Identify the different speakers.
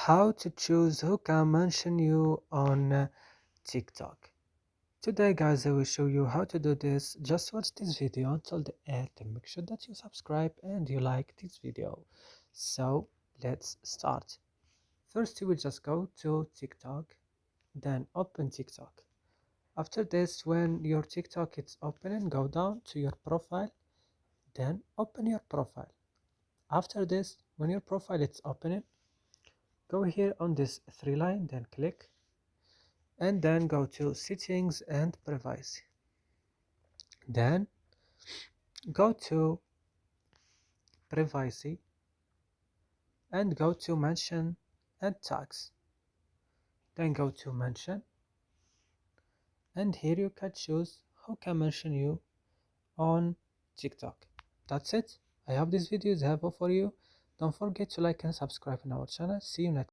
Speaker 1: How to choose who can mention you on TikTok. Today guys, I will show you how to do this. Just watch this video until the end and make sure that you subscribe and you like this video. So let's start. First you will just go to TikTok, then open TikTok. After this, when your TikTok is opening, go down to your profile, then open your profile. After this, when your profile is opening, go here on this three line, then click, and then go to settings and privacy. Then go to privacy and go to mention and tags. Then go to mention, and here you can choose who can mention you on TikTok. That's it. I hope this video is helpful for you. Don't forget to like and subscribe in our channel. See you next